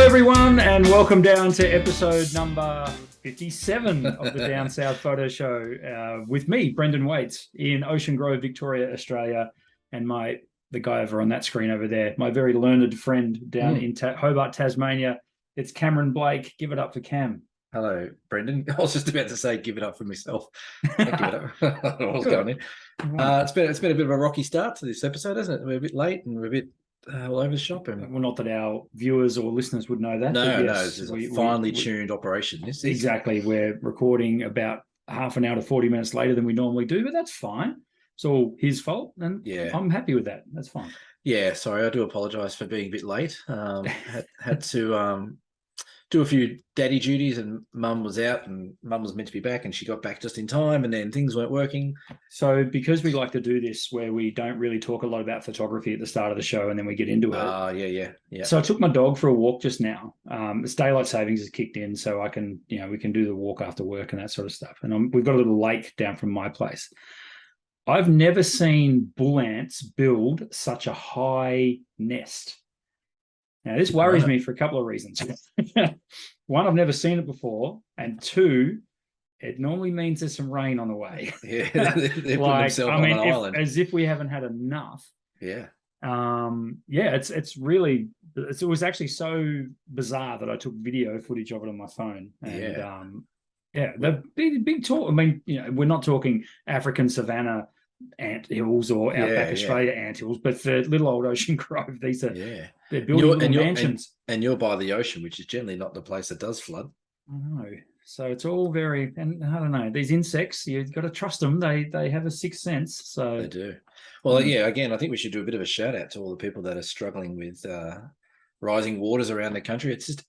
everyone, and welcome down to episode number 57 of the Down South Photo Show with me, Brendan Waits, in Ocean Grove, Victoria, Australia, and the guy over on that screen over there, my very learned friend down in Hobart, Tasmania. It's Cameron Blake. Give it up for Cam. Hello, Brendan. I was just about to say, give it up for myself. Give it up. I was going in. It's been a bit of a rocky start to this episode, hasn't it? We're a bit late and we're a bit all over the shop. And... Well, not that our viewers or listeners would know that. No, yes, it's a finely tuned operation. Exactly. We're recording about half an hour to 40 minutes later than we normally do, but that's fine. It's all his fault, and I'm happy with that. That's fine. Yeah, sorry, I do apologise for being a bit late. Had to do a few daddy duties, and Mum was out, and Mum was meant to be back, and she got back just in time, and then things weren't working. So because we like to do this where we don't really talk a lot about photography at the start of the show and then we get into it. Yeah. So I took my dog for a walk just now. It's daylight savings has kicked in, so I can, we can do the walk after work and that sort of stuff. And we've got a little lake down from my place. I've never seen bull ants build such a high nest. Now, this worries me for a couple of reasons. One, I've never seen it before. And two, it normally means there's some rain on the way. Yeah, they're putting themselves on an island. As if we haven't had enough. Yeah. It was actually so bizarre that I took video footage of it on my phone. And the big talk. I mean, we're not talking African savanna ant hills or outback Australia ant hills, but for little old Ocean Grove, these are they're building mansions. And you're by the ocean, which is generally not the place that does flood. I know. So it's all very, and I don't know, these insects, you've got to trust them. They have a sixth sense. So they do. Well, again, I think we should do a bit of a shout out to all the people that are struggling with rising waters around the country. It's just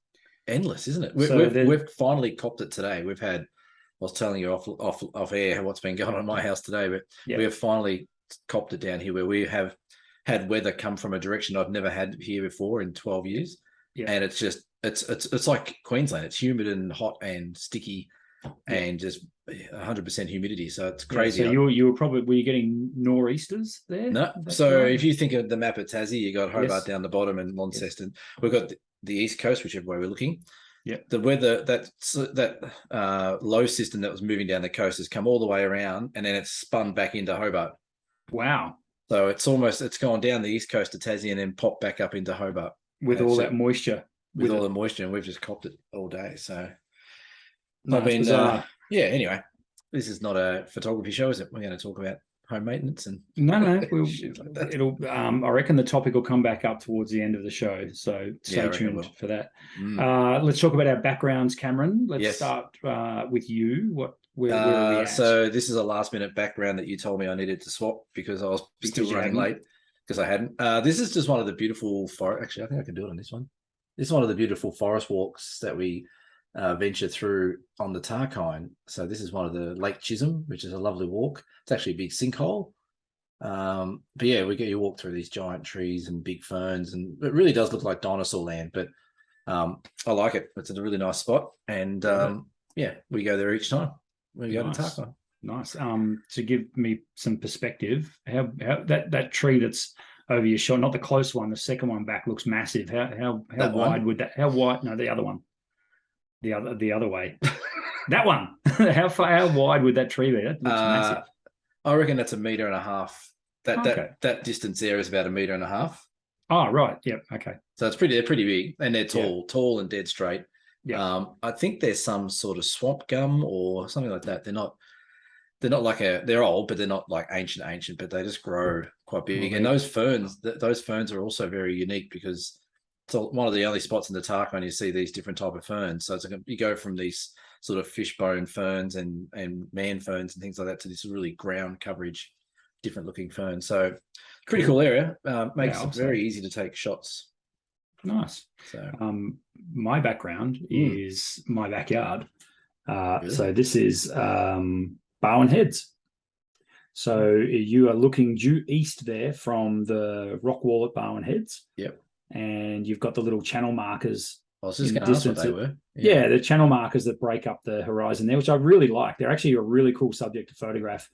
endless, isn't it? We've finally copped it today. I was telling you off air what's been going on in my house today, but we have finally copped it down here where we have had weather come from a direction I've never had here before in 12 years. Yeah. And it's just, it's like Queensland. It's humid and hot and sticky and just 100% humidity. So it's crazy. So were you getting nor'easters there? No. So if you think of the map of Tassie, you got Hobart down the bottom and Launceston. We've got the east coast, whichever way we're looking. Yeah, the weather that low system that was moving down the coast has come all the way around, and then it's spun back into Hobart. Wow! So it's gone down the east coast of Tassie and then popped back up into Hobart with all that moisture. With all the moisture, and we've just copped it all day. So bizarre. Anyway, this is not a photography show, is it? We're going to talk about home maintenance and no. It'll. I reckon the topic will come back up towards the end of the show. So stay tuned for that. Let's talk about our backgrounds, Cameron. Let's start with you. Where are we at? So this is a last minute background that you told me I needed to swap because I was still running late because I hadn't. This is just one of the beautiful forest. Actually, I think I can do it on this one. This is one of the beautiful forest walks that we venture through on the Tarkine. So this is one of the Lake Chisholm, which is a lovely walk. It's actually a big sinkhole. But yeah, we get you walk through these giant trees and big ferns, and it really does look like dinosaur land, but I like it. It's a really nice spot. And we go there each time. We go to Tarkine. Nice. To give me some perspective, how that tree that's over your shoulder, not the close one, the second one back looks massive. How wide would that? How wide? No, the other one. The other way. That one. How wide would that tree be? That looks massive. I reckon that's 1.5 meters. That distance there is about 1.5 meters. Oh, right. Yep. Okay. So they're pretty big, and they're tall and dead straight. Yeah. I think there's some sort of swamp gum or something like that. They're not like they're old, but they're not like ancient, but they just grow quite big. And those ferns are also very unique because it's one of the only spots in the Tarkine you see these different type of ferns. So it's like you go from these sort of fishbone ferns and man ferns and things like that to this really ground coverage, different looking ferns. So pretty cool area. Makes it very easy to take shots. Nice. So my background is my backyard. Really? So this is Barwon Heads. So you are looking due east there from the rock wall at Barwon Heads. Yep. And you've got the little channel markers I was just in the going to ask what distance. they were. Yeah, the channel markers that break up the horizon there, which I really like. They're actually a really cool subject to photograph.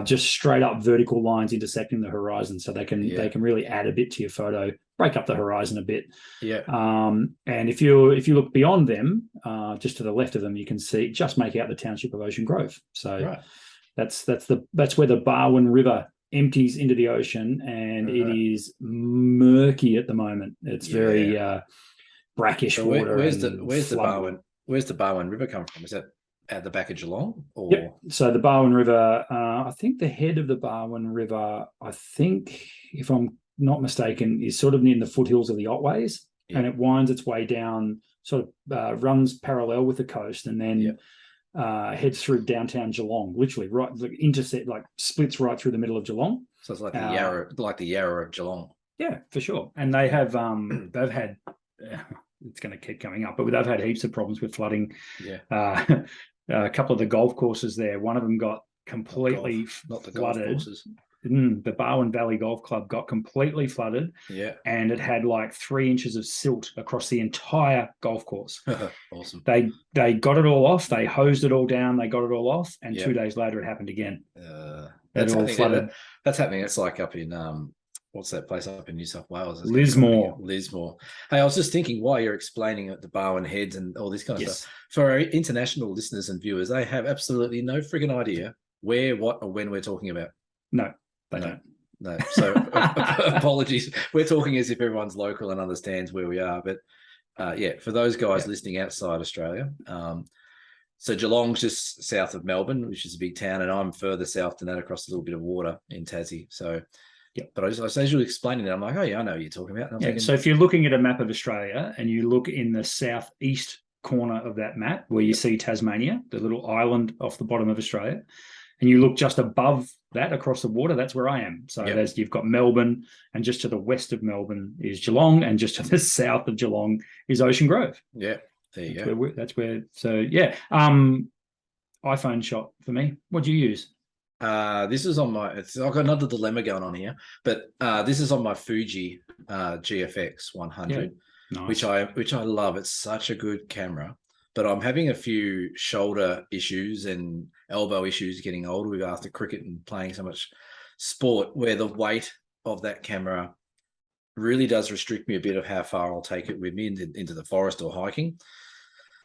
Just straight up vertical lines intersecting the horizon, so they can really add a bit to your photo, break up the horizon a bit. Yeah. And if you look beyond them, just to the left of them, you can just make out the township of Ocean Grove. So that's where the Barwon River empties into the ocean, and it is murky at the moment. It's very brackish water. Where's the Barwon River come from? Is that at the back of Geelong? Or? Yep. So the Barwon River, I think the head of the Barwon River, I think, if I'm not mistaken, is sort of near the foothills of the Otways, and it winds its way down, sort of runs parallel with the coast, and then heads through downtown Geelong, literally right, splits right through the middle of Geelong. So it's like the Yarra of Geelong. Yeah, for sure. And they have they've had it's going to keep coming up, but they've had heaps of problems with flooding. Yeah. A couple of the golf courses there, one of them got completely flooded. The Barwon Valley Golf Club got completely flooded. Yeah. And it had like 3 inches of silt across the entire golf course. Awesome. They got it all off. They hosed it all down. They got it all off. And 2 days later, it happened again. That's all flooded. That's happening. It's like up in what's that place up in New South Wales? Lismore. Hey, I was just thinking while you're explaining the Barwon Heads and all this kind of stuff, for our international listeners and viewers, they have absolutely no friggin' idea where, what, or when we're talking about. No, they don't. No. So apologies. We're talking as if everyone's local and understands where we are. But for those guys listening outside Australia, so Geelong's just south of Melbourne, which is a big town, and I'm further south than that across a little bit of water in Tassie. So but as you were explaining it, I'm like, oh yeah, I know what you're talking about. Thinking, so if you're looking at a map of Australia and you look in the southeast corner of that map where you see Tasmania, the little island off the bottom of Australia, and you look just above that across the water, that's where I am. So you've got Melbourne, and just to the west of Melbourne is Geelong, and just to the south of Geelong is Ocean Grove. Yeah, there you go. That's where. So iPhone shot for me. What do you use? This is on my. I've got another dilemma going on here, but this is on my Fuji GFX 100, which I love. It's such a good camera, but I'm having a few shoulder issues and elbow issues getting older after cricket and playing so much sport, where the weight of that camera really does restrict me a bit of how far I'll take it with me into the forest or hiking.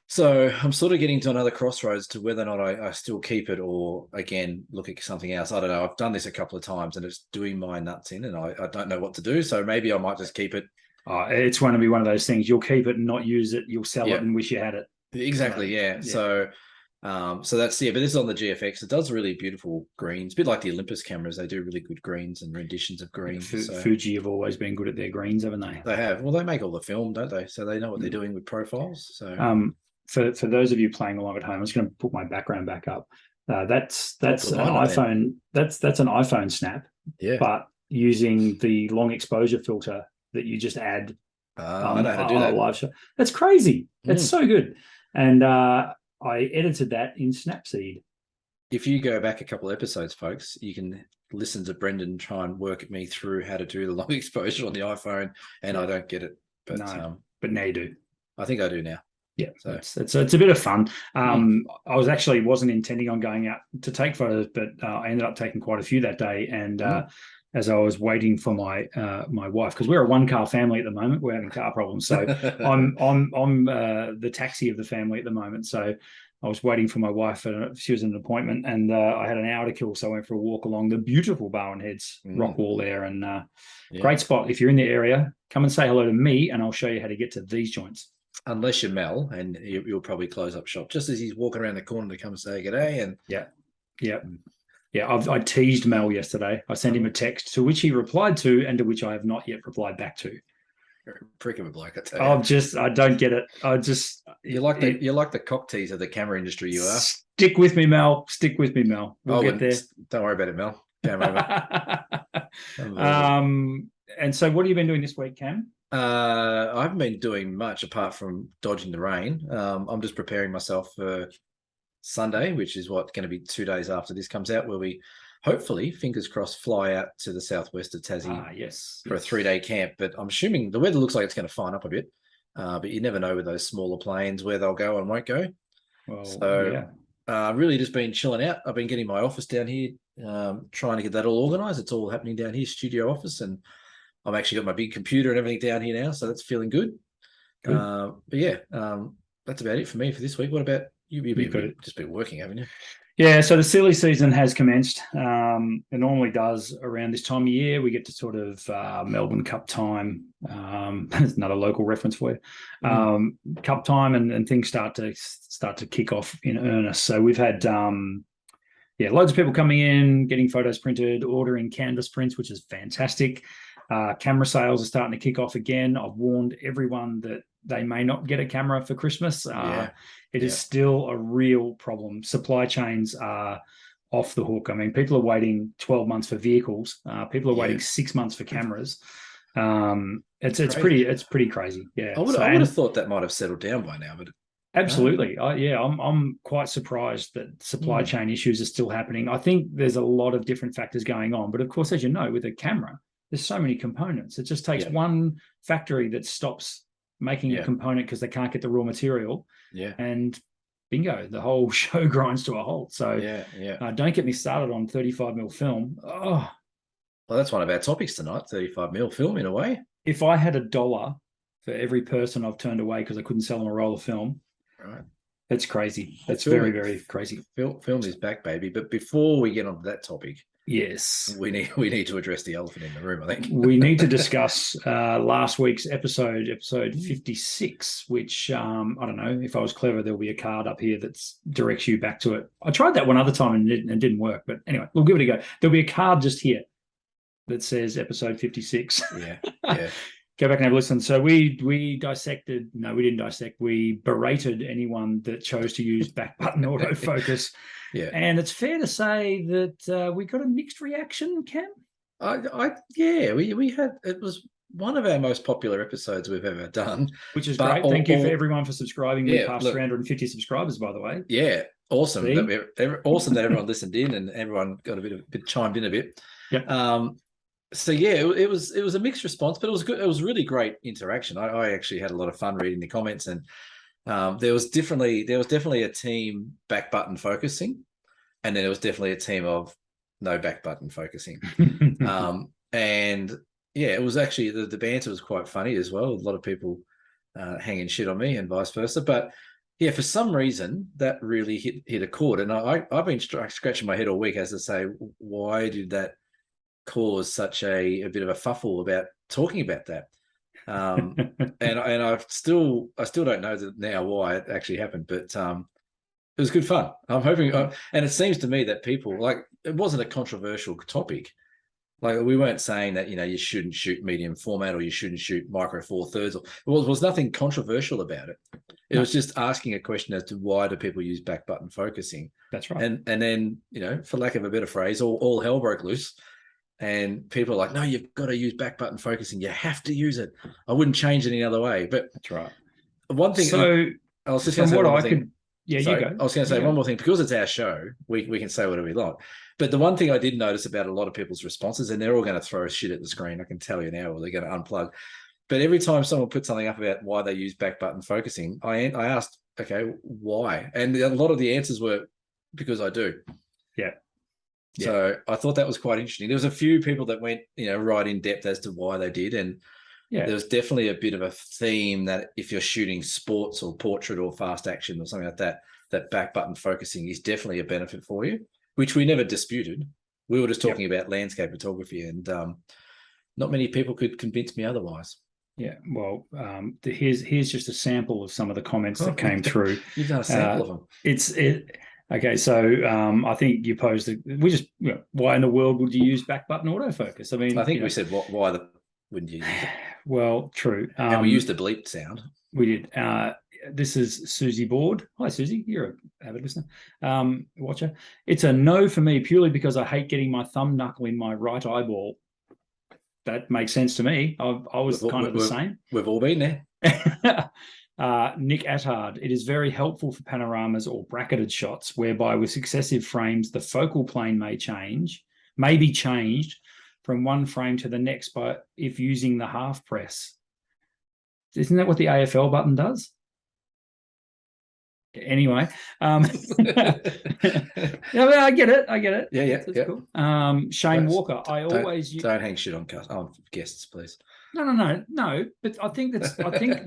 So I'm sort of getting to another crossroads to whether or not I still keep it, or again look at something else. I don't know. I've done this a couple of times and it's doing my nuts in, and I don't know what to do. So maybe I might just keep it. It's going to be one of those things. You'll keep it and not use it. You'll sell it and wish you had it. Exactly. Yeah. So that's but this is on the GFX. It does really beautiful greens, a bit like the Olympus cameras. They do really good greens and renditions of greens. Fuji have always been good at their greens, haven't they? They have. Well, they make all the film, don't they? So they know what they're doing with profiles. So for those of you playing along at home, I'm just going to put my background back up. That's an iPhone. That's an iPhone snap. Yeah. But using the long exposure filter that you just add. I know how to do that. Live shot. That's crazy. It's so good. And I edited that in Snapseed. If you go back a couple of episodes, folks, you can listen to Brendan try and work me through how to do the long exposure on the iPhone, and I don't get it. But but now you do. I think I do now. Yeah, so it's a bit of fun. I wasn't intending on going out to take photos, but I ended up taking quite a few that day. And as I was waiting for my wife, because we're a one-car family at the moment, we're having car problems. So I'm the taxi of the family at the moment. So I was waiting for my wife, and she was in an appointment, and I had an hour to kill. So I went for a walk along the beautiful Barwon Heads rock wall there, and great spot. If you're in the area, come and say hello to me, and I'll show you how to get to these joints. Unless you're Mel, and you'll probably close up shop just as he's walking around the corner to come say g'day. And I teased Mel yesterday. I sent him a text to which he replied to, and to which I have not yet replied back to. You're a prick of a bloke, I tell you. I don't get it. You're like the cock tease of the camera industry. You are. Stick with me, Mel. Stick with me, Mel. We'll get there. Don't worry about it, Mel. Game over. And so, what have you been doing this week, Cam? I haven't been doing much apart from dodging the rain. I'm just preparing myself for Sunday, which is going to be 2 days after this comes out, where we hopefully, fingers crossed, fly out to the southwest of Tassie for a 3-day camp. But I'm assuming the weather looks like it's going to fine up a bit. but you never know with those smaller planes where they'll go and won't go. Well, So really just been chilling out. I've been getting my office down here, trying to get that all organized. It's all happening down here, studio office, and I've actually got my big computer and everything down here now, so that's feeling good. But yeah, that's about it for me for this week. What about you? You've just been working, haven't you? Yeah, so the silly season has commenced. It normally does around this time of year. We get to sort of Melbourne Cup time. There's another local reference for you. Cup time, and things start to kick off in earnest. So we've had loads of people coming in, getting photos printed, ordering canvas prints, which is fantastic. Camera sales are starting to kick off again. I've warned everyone that they may not get a camera for Christmas. It is still a real problem. Supply chains are off the hook. I mean, people are waiting 12 months for vehicles. People are waiting 6 months for cameras. It's pretty crazy. Yeah, I would have thought that might have settled down by now, but absolutely. I'm quite surprised that supply chain issues are still happening. I think there's a lot of different factors going on, but of course, as you know, with a camera, there's so many components. It just takes one factory that stops making a component because they can't get the raw material. And bingo, the whole show grinds to a halt. So don't get me started on 35mm film. Oh, well, that's one of our topics tonight, 35mm film in a way. If I had $1 for every person I've turned away because I couldn't sell them a roll of film, right? That's crazy. That's very, very crazy. Film is back, baby. But before we get on to that topic, yes, we need to address the elephant in the room, I think. We need to discuss last week's episode 56, which I don't know, if I was clever, there'll be a card up here that directs you back to it. I tried that one other time and it didn't work, but anyway, we'll give it a go. There'll be a card just here that says episode 56. Yeah. Go back and have a listen. So we dissected, no, we didn't dissect. We berated anyone that chose to use back button autofocus. And it's fair to say that we got a mixed reaction, Cam. We had, it was one of our most popular episodes we've ever done. Which is great. Thank you for everyone for subscribing. We passed 350 subscribers, by the way. Yeah, awesome. Awesome that everyone listened in and everyone got a bit chimed in a bit. So it was a mixed response, but it was good. It was really great interaction. I actually had a lot of fun reading the comments, and there was definitely a team back button focusing, and then it was definitely a team of no back button focusing. And it was actually the banter was quite funny as well. A lot of people hanging shit on me and vice versa. But yeah, for some reason that really hit a chord, and I've been scratching my head all week as to say, why did that cause such a bit of a fuffle about talking about that? And I still don't know now why it actually happened, but it was good fun. I'm hoping, and it seems to me that people, like, it wasn't a controversial topic. Like, we weren't saying that, you shouldn't shoot medium format or you shouldn't shoot micro four thirds. It was nothing controversial about it. It was just asking a question as to why do people use back button focusing. That's right. And then, for lack of a better phrase, all hell broke loose. And people are like, no, you've got to use back button focusing. You have to use it. I wouldn't change it any other way. But that's right. One thing. So I was just going to say one thing. You go. I was going to say one more thing. Because it's our show, we can say whatever we like. But the one thing I did notice about a lot of people's responses, and they're all going to throw shit at the screen, I can tell you now, or they're going to unplug. But every time someone puts something up about why they use back button focusing, I asked, okay, why? And a lot of the answers were because I do. Yeah. So I thought that was quite interesting. There was a few people that went, right in depth as to why they did. And there was definitely a bit of a theme that if you're shooting sports or portrait or fast action or something like that, that back button focusing is definitely a benefit for you, which we never disputed. We were just talking about landscape photography, and not many people could convince me otherwise. Yeah, well, here's just a sample of some of the comments that came through. You've done a sample of them. Okay, so I think you posed why in the world would you use back button autofocus? I mean, I think we said why wouldn't you use it? Well, true. And we used the bleep sound. We did. This is Susie Board. Hi, Susie. You're an avid listener. Watcher. It's a no for me purely because I hate getting my thumb knuckle in my right eyeball. That makes sense to me. I was kind of the same. We've all been there. Nick Attard, it is very helpful for panoramas or bracketed shots whereby with successive frames, the focal plane may be changed from one frame to the next if using the half press. Isn't that what the AFL button does? Anyway, yeah, well, I get it. Yeah. That's cool. Shane Walker, I always don't hang shit on guests, please. No. But I think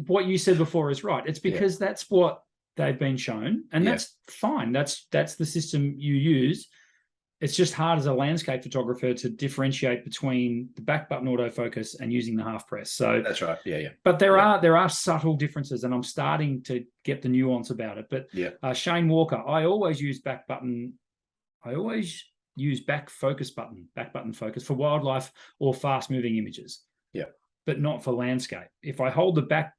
what you said before is right. It's because that's what they've been shown, and that's fine. That's the system you use. It's just hard as a landscape photographer to differentiate between the back button autofocus and using the half press. So that's right. Yeah. But there are subtle differences, and I'm starting to get the nuance about it. But Shane Walker, I always use back button. I always use back button focus for wildlife or fast moving images. Yeah. But not for landscape. If I hold the back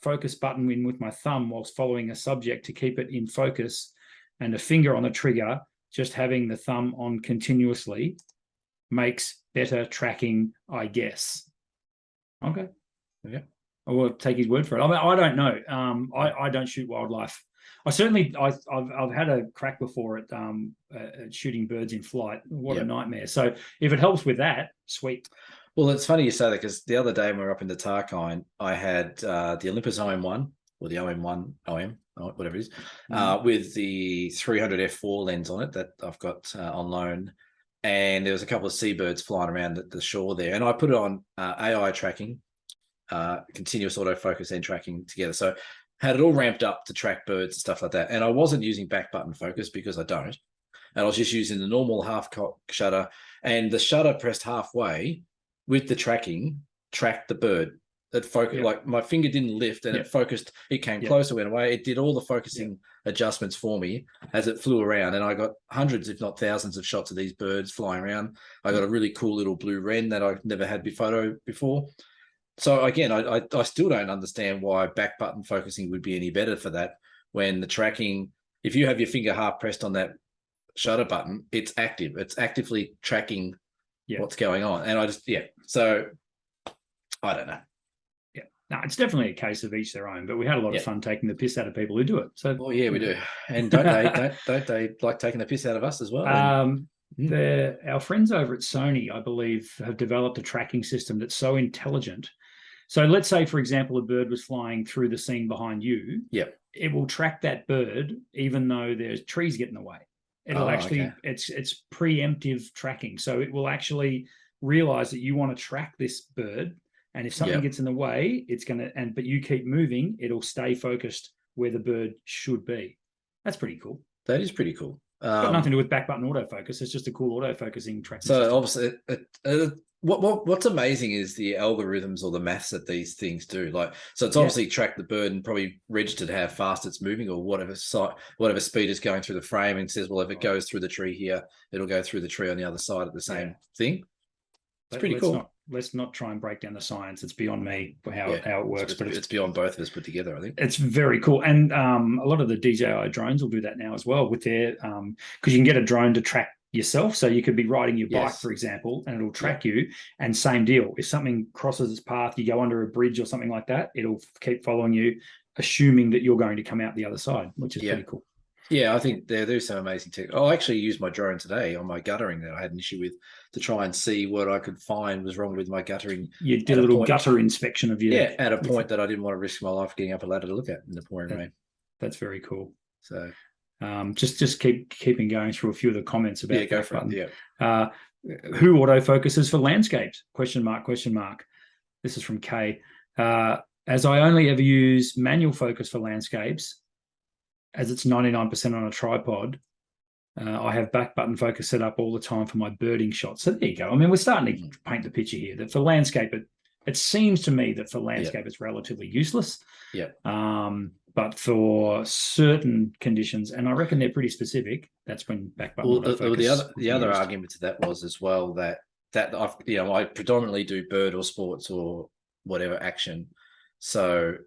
focus button in with my thumb whilst following a subject to keep it in focus and a finger on the trigger, just having the thumb on continuously makes better tracking, I guess. Okay. Yeah. I will take his word for it. I mean, I don't know. I don't shoot wildlife. I've had a crack before at shooting birds in flight. What a nightmare. So if it helps with that, sweet. Well, it's funny you say that, because the other day when we were up in the Tarkine, I had the Olympus OM1 or the OM1 OM, whatever it is, with the 300 f4 lens on it that I've got on loan. And there was a couple of seabirds flying around the shore there. And I put it on AI tracking, continuous autofocus and tracking together. So had it all ramped up to track birds and stuff like that. And I wasn't using back button focus because I don't. And I was just using the normal half cock shutter, and the shutter pressed halfway with the tracking, tracked the bird. It focused, like my finger didn't lift, and it focused, it came closer, went away. It did all the focusing adjustments for me as it flew around. And I got hundreds, if not thousands, of shots of these birds flying around. I got a really cool little blue wren that I've never had before. So again, I still don't understand why back button focusing would be any better for that, when the tracking, if you have your finger half pressed on that shutter button, it's active. It's actively tracking what's going on. And I just, so I don't know. Yeah. No, it's definitely a case of each their own, but we had a lot of fun taking the piss out of people who do it. So, well, yeah, we do. And don't they like taking the piss out of us as well? Our friends over at Sony, I believe, have developed a tracking system that's so intelligent. So let's say, for example, a bird was flying through the scene behind you. Yep. It will track that bird even though there's trees getting in the way. It'll it's preemptive tracking. So it will actually realize that you want to track this bird. And if something gets in the way, it's going to, but you keep moving, it'll stay focused where the bird should be. That's pretty cool. That is pretty cool. Got nothing to do with back button autofocus. It's just a cool autofocusing tracking system. Obviously, what's amazing is the algorithms or the maths that these things do. Like, so it's obviously tracked the bird and probably registered how fast it's moving or whatever speed is going through the frame, and says, well, if it goes through the tree here, it'll go through the tree on the other side of the same thing. It's pretty cool. Let's not try and break down the science. It's beyond me how it works. But it's beyond both of us put together, I think. It's very cool. And a lot of the DJI drones will do that now as well with their because you can get a drone to track yourself. So you could be riding your bike, for example, and it'll track you. And same deal. If something crosses its path, you go under a bridge or something like that, it'll keep following you, assuming that you're going to come out the other side, which is pretty cool. Yeah, I think there's some amazing tech. I actually used my drone today on my guttering that I had an issue with to try and see what I could find was wrong with my guttering. You did a little gutter inspection of your... Yeah, at a point that I didn't want to risk my life getting up a ladder to look at in the pouring rain. That's very cool. So just keeping going through a few of the comments about go for it. Yeah. Who autofocuses for landscapes? Question mark. This is from Kay. As I only ever use manual focus for landscapes, as it's 99% on a tripod, I have back button focus set up all the time for my birding shots. So there you go. I mean, we're starting to paint the picture here that for landscape, it seems to me that for landscape, it's relatively useless. Yeah. But for certain conditions, and I reckon they're pretty specific, that's when back button autofocus. The other argument to that was as well that I predominantly do bird or sports or whatever action. So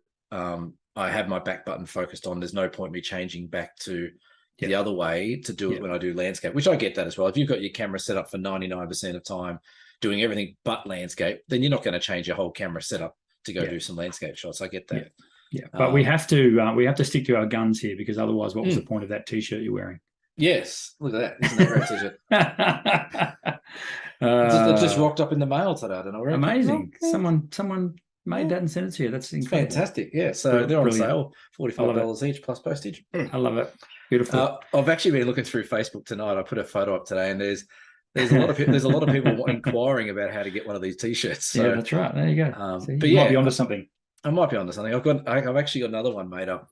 I have my back button focused on. There's no point me changing back to the other way to do it when I do landscape, which I get that as well. If you've got your camera set up for 99% of time doing everything but landscape, then you're not going to change your whole camera setup to go do some landscape shots. I get that. Yeah, but we have to stick to our guns here, because otherwise, what was the point of that T-shirt you're wearing? Yes, look at that. Isn't that a great T-shirt? It just rocked up in the mail today. I don't know where. Amazing. Someone made that and sent it to you. That's incredible. Fantastic. Yeah. So they're on Brilliant. sale, $45 each plus postage. I love it. Beautiful. I've actually been looking through Facebook tonight. I put a photo up today, and there's a lot of people inquiring about how to get one of these t-shirts. So, yeah, that's right. There you go. But you yeah, might be onto something. I might be onto something. I've actually got another one made up.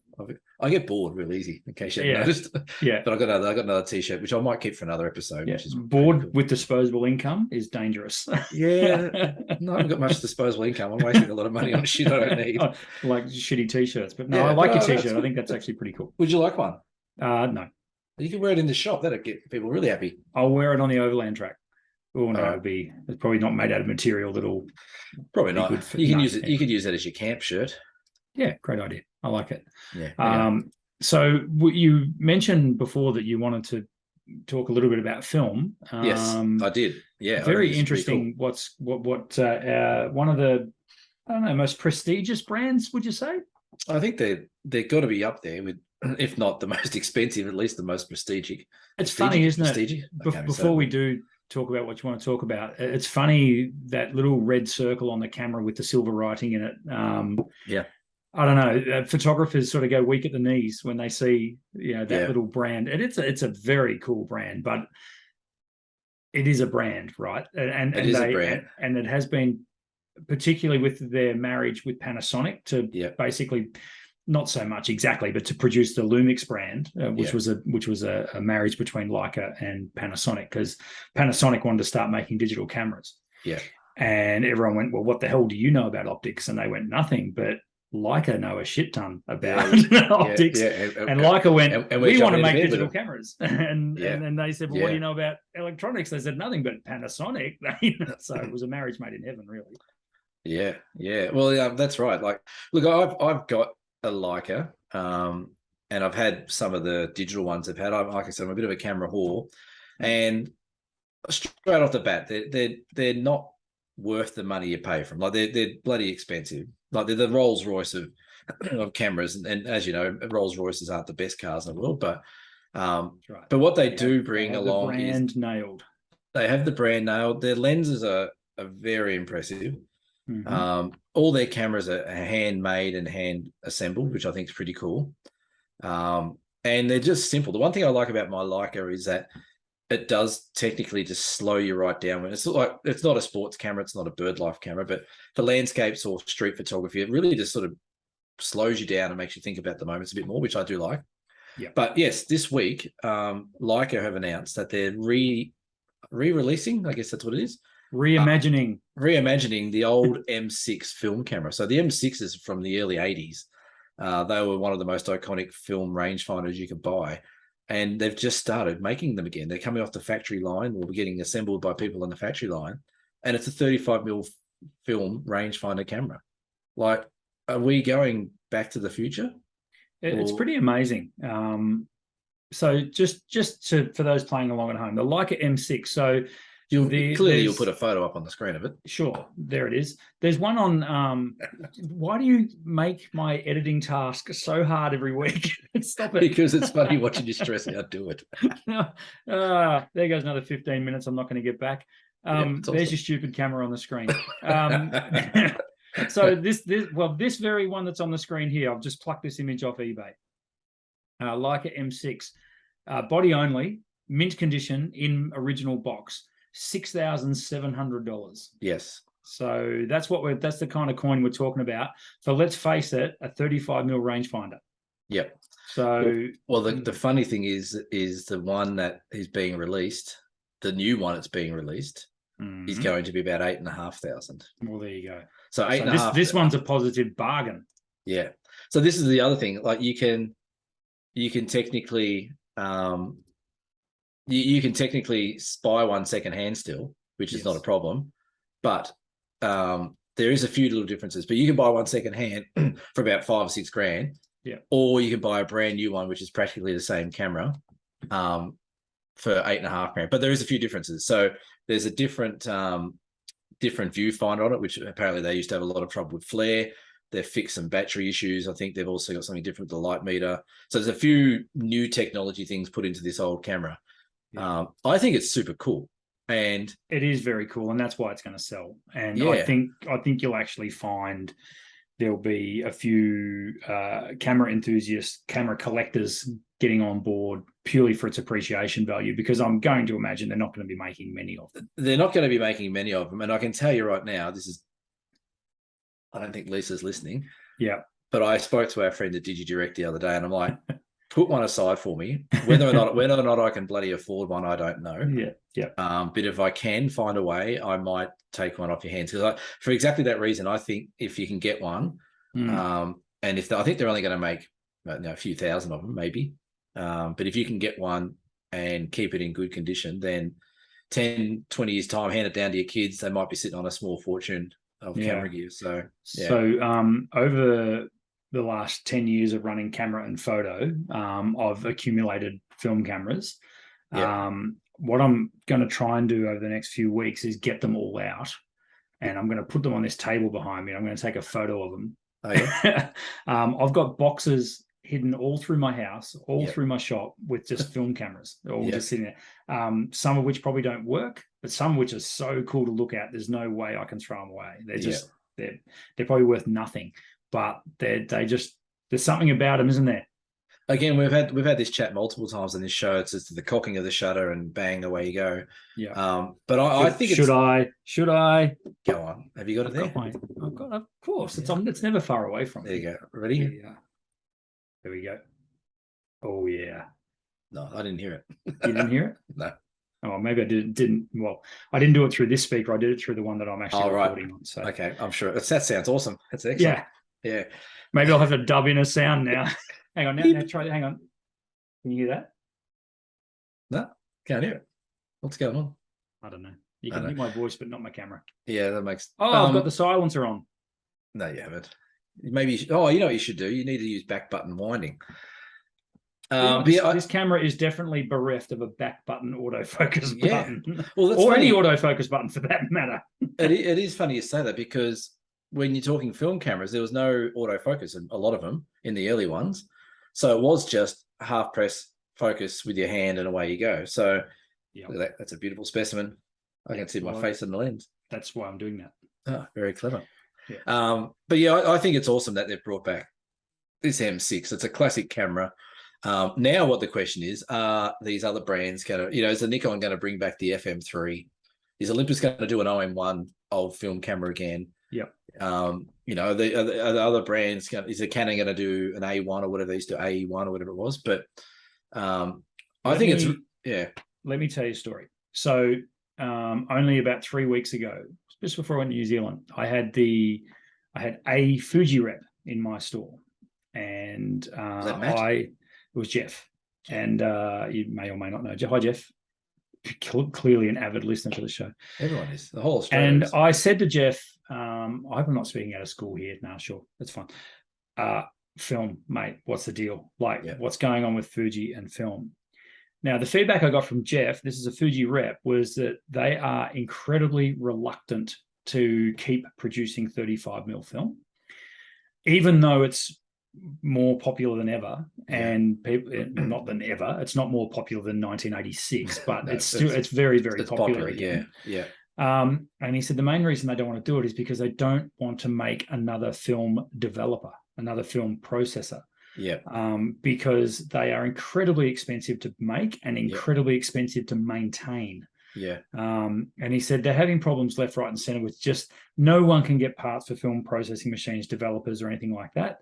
I get bored real easy, in case you haven't noticed. Yeah. But I got another t-shirt which I might keep for another episode. Yeah. Which is bored cool. with disposable income is dangerous. Yeah. No, I haven't got much disposable income. I'm wasting a lot of money on shit I don't need. Like shitty t-shirts. But no, I like your t-shirt. I think that's actually pretty cool. Would you like one? No. You can wear it in the shop. That'd get people really happy. I'll wear it on the overland track. Oh no, Right. it's probably not made out of material that'll probably not. You can use it. You could use that as your camp shirt. Yeah, great idea. I like it. Yeah. So you mentioned before that you wanted to talk a little bit about film. Yes, I did. Yeah, very interesting. Cool. What one of the, I don't know, most prestigious brands, would you say? I think they're got to be up there with, if not the most expensive, at least the most prestigious. It's funny, isn't it? Before we do talk about what you want to talk about, it's funny that little red circle on the camera with the silver writing in it. Yeah. I don't know. Photographers sort of go weak at the knees when they see, that little brand, and it's a very cool brand, but it is a brand, right? And it is a brand, and it has been, particularly with their marriage with Panasonic, to basically, not so much exactly, but to produce the Lumix brand, which was a marriage between Leica and Panasonic, because Panasonic wanted to start making digital cameras. Yeah, and everyone went, well, what the hell do you know about optics? And they went, nothing, but Leica know a shit ton about optics. And Leica went, and we want to make digital cameras. And they said, well, what do you know about electronics? They said, nothing, but Panasonic. So it was a marriage made in heaven, really. Yeah. Well, that's right. Like, look, I've got a Leica, and I've had some of the digital ones I've had. Like I said, I'm a bit of a camera whore. And straight off the bat, they're not worth the money you pay for them. Like, they're bloody expensive. Like, they're the Rolls Royce of cameras, and as you know, Rolls Royces aren't the best cars in the world, but but what they do bring along the brand nailed. They have the brand nailed. Their lenses are very impressive. Mm-hmm. All their cameras are handmade and hand assembled, which I think is pretty cool. And they're just simple. The one thing I like about my Leica is that it does technically just slow you right down. When it's not a sports camera, it's not a bird life camera, but for landscapes or street photography, it really just sort of slows you down and makes you think about the moments a bit more, which I do like. Yeah. But yes, this week, Leica have announced that they're re-releasing, I guess that's what it is. Reimagining the old M6 film camera. So the M6 is from the early 80s. They were one of the most iconic film rangefinders you could buy. And they've just started making them again. They're coming off the factory line, or getting assembled by people on the factory line. And it's a 35mm film rangefinder camera. Like, are we going back to the future? It's pretty amazing. So just for those playing along at home, the Leica M6. So you'll put a photo up on the screen of it. Sure, there it is. There's one on. Why do you make my editing task so hard every week? Stop it. Because it's funny watching you stress out do it. There goes another 15 minutes. I'm not going to get back. There's your stupid camera on the screen. So this very one that's on the screen here, I've just plucked this image off eBay. Leica M6, body only, mint condition, in original box. $6,700. Yes. So that's the kind of coin we're talking about. So let's face it, a 35mm rangefinder. Yep. So the funny thing is the one that is being released, the new one that's being released, is going to be about $8,500. Well, there you go. So $8,500. This one's a positive bargain. Yeah. So this is the other thing. Like, you can technically you can technically buy one secondhand still, which is not a problem. But there is a few little differences. But you can buy one secondhand for about $5 or $6 grand. Yeah. Or you can buy a brand new one, which is practically the same camera, for $8.5 grand. But there is a few differences. So there's a different viewfinder on it, which apparently they used to have a lot of trouble with flare. They've fixed some battery issues. I think they've also got something different with the light meter. So there's a few new technology things put into this old camera. Yeah. I think it's super cool. And it is very cool, and that's why it's going to sell. And yeah, I think you'll actually find there'll be a few camera enthusiasts, camera collectors getting on board purely for its appreciation value, because I'm going to imagine they're not going to be making many of them. they're not going to be making many of them. And I can tell you right now, I don't think Lisa's listening. Yeah. But I spoke to our friend at DigiDirect the other day, and I'm like, put one aside for me. Whether or not I can bloody afford one, I don't know. Yeah. Yeah. But if I can find a way, I might take one off your hands, because for exactly that reason, I think if you can get one, and I think they're only going to make a few thousand of them, maybe. But if you can get one and keep it in good condition, then 10, 20 years time, hand it down to your kids, they might be sitting on a small fortune of camera gear. So over the last 10 years of running camera and photo, I've accumulated film cameras. What I'm going to try and do over the next few weeks is get them all out, and I'm going to put them on this table behind me. I'm going to take a photo of them. Oh, yeah? I've got boxes hidden all through my house, all through my shop, with just film cameras, all just sitting there. Some of which probably don't work, but some which are so cool to look at, there's no way I can throw them away. They're just they're probably worth nothing, but there's something about them, isn't there? Again, we've had this chat multiple times on this show. It's just the cocking of the shutter and bang, away you go. Yeah. But I think should I go on? Have you got it there? I've got, of course. It's never far away from me. There you go. Ready? Yeah. There we go. Oh yeah. No, I didn't hear it. You didn't hear it? No. Oh, maybe I didn't. Well, I didn't do it through this speaker. I did it through the one that I'm actually recording on. So okay, I'm sure that sounds awesome. That's excellent. Yeah. Maybe I'll have to dub in a sound now. Hang on. Now try. Hang on. Can you hear that? No, can't hear it. What's going on? I don't know. You can hear my voice, but not my camera. Yeah, that makes. I've got the silencer on. No, you haven't. Maybe. You know what you should do? You need to use back button winding. This camera is definitely bereft of a back button autofocus button. Well, that's or funny. Any autofocus button for that matter. It is funny you say that, because when you're talking film cameras, there was no autofocus in a lot of them in the early ones. So it was just half press focus with your hand and away you go. So look at that. That's a beautiful specimen. I can see my face in the lens. That's why I'm doing that. Oh, very clever. Yeah. But yeah, I think it's awesome that they've brought back this M6. It's a classic camera. Now what the question is, are these other brands going to, is the Nikon going to bring back the FM3? Is Olympus going to do an OM1 old film camera again? Yep. Are the other brands, is the Canon going to do an A1 or whatever they used to, AE1 or whatever it was? But I think let me tell you a story. So only about 3 weeks ago, just before I went to New Zealand, I had a Fuji rep in my store, and was that Matt? It was Jeff, and you may or may not know. Hi, Jeff. Clearly an avid listener to the show. Everyone is. The whole Australia. And I said to Jeff, I hope I'm not speaking out of school here. No, sure, that's fine. Film, mate, what's the deal? What's going on with Fuji and film? Now, the feedback I got from Jeff, this is a Fuji rep, was that they are incredibly reluctant to keep producing 35mm film, even though it's more popular than ever, and people, not than ever, it's not more popular than 1986, but no, it's very, very popular again. And he said the main reason they don't want to do it is because they don't want to make another film developer, another film processor. Because they are incredibly expensive to make and incredibly expensive to maintain. And he said they're having problems left, right, and center with just no one can get parts for film processing machines, developers, or anything like that.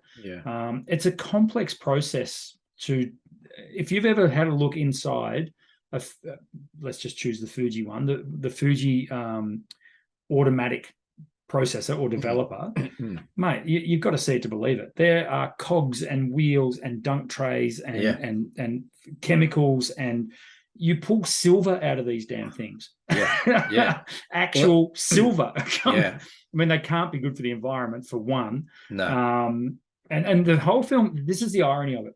It's a complex process to, if you've ever had a look inside of, let's just choose the Fuji one, the Fuji automatic processor or developer, mate, you've got to see it to believe it. There are cogs and wheels and dunk trays and chemicals, and you pull silver out of these damn things. Actual silver. I mean, they can't be good for the environment, for one. And the whole film, this is the irony of it,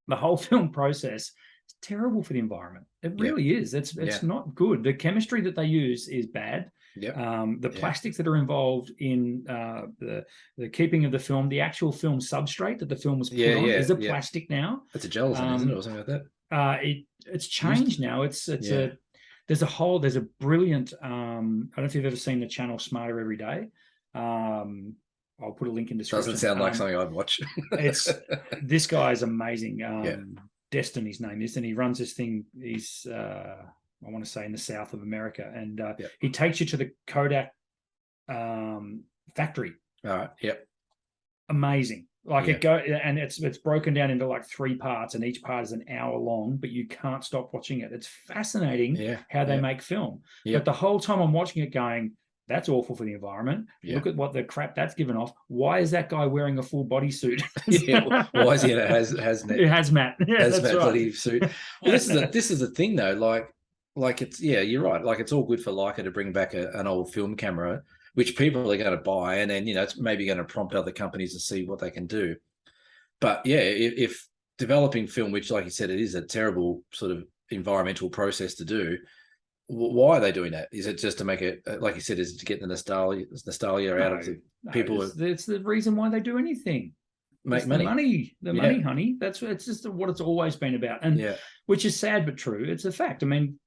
the whole film process is terrible for the environment. It really is. It's not good. The chemistry that they use is bad. The plastics that are involved in the keeping of the film, the actual film substrate that the film was put on is a plastic now. It's a gelatin, isn't it, or something like that? It's changed now. There's there's a brilliant, I don't know if you've ever seen the channel Smarter Every Day. I'll put a link in description. Doesn't sound like something I'd watch. This guy is amazing. Destin, his name is, and he runs this thing. He's I want to say in the south of America, and he takes you to the Kodak factory. All right. Yep. Amazing. Like it go, and it's broken down into like 3 parts, and each part is an hour long, but you can't stop watching it. It's fascinating how they make film. But the whole time I'm watching it going, that's awful for the environment. Look at what the crap that's given off. Why is that guy wearing a full bodysuit? Why is he in a hazmat? Hazmat bloody suit. Well, this is the thing though. Like it's you're right. Like it's all good for Leica to bring back an old film camera, which people are going to buy, and then it's maybe going to prompt other companies to see what they can do. But if developing film, which like you said, it is a terrible sort of environmental process to do. Why are they doing that? Is it just to make it, like you said, is it to get the nostalgia out of the people? It's the reason why they do anything. Make money. The money, honey. It's just what it's always been about. And which is sad but true. It's a fact. I mean,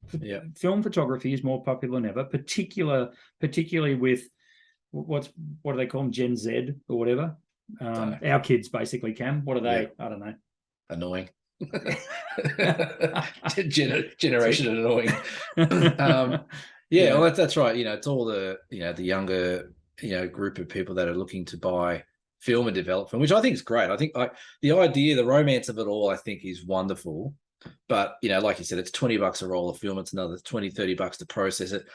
film photography is more popular than ever, particularly with what do they call them? Gen Z or whatever. Our kids basically, Cam. What are they? I don't know. Annoying. Generation annoying. Well, that's right. It's all the the younger group of people that are looking to buy film and develop film, which I think is great. I think the idea, the romance of it all, I think is wonderful. But like you said, it's $20 a roll of film. It's another $20-30 to process it.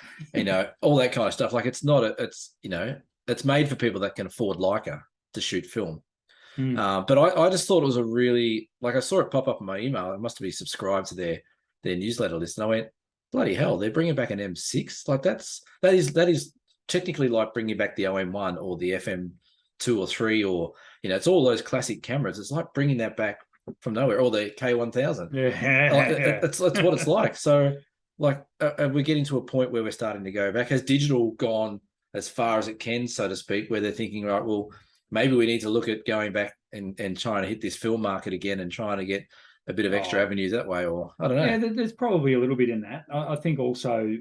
All that kind of stuff. Like it's it's made for people that can afford Leica to shoot film. But I just thought it was a really, like, I saw it pop up in my email. I must be subscribed to their newsletter list, and I went, bloody hell, they're bringing back an M6. Like that is technically like bringing back the OM1 or the FM2 or 3, or it's all those classic cameras. It's like bringing that back from nowhere, or the K1000. That's what it's like. So like, we're getting to a point where we're starting to go back. Has digital gone as far as it can, so to speak, where they're thinking, right, well, maybe we need to look at going back and trying to hit this film market again and trying to get a bit of extra avenues that way, or I don't know. Yeah, there's probably a little bit in that. I think also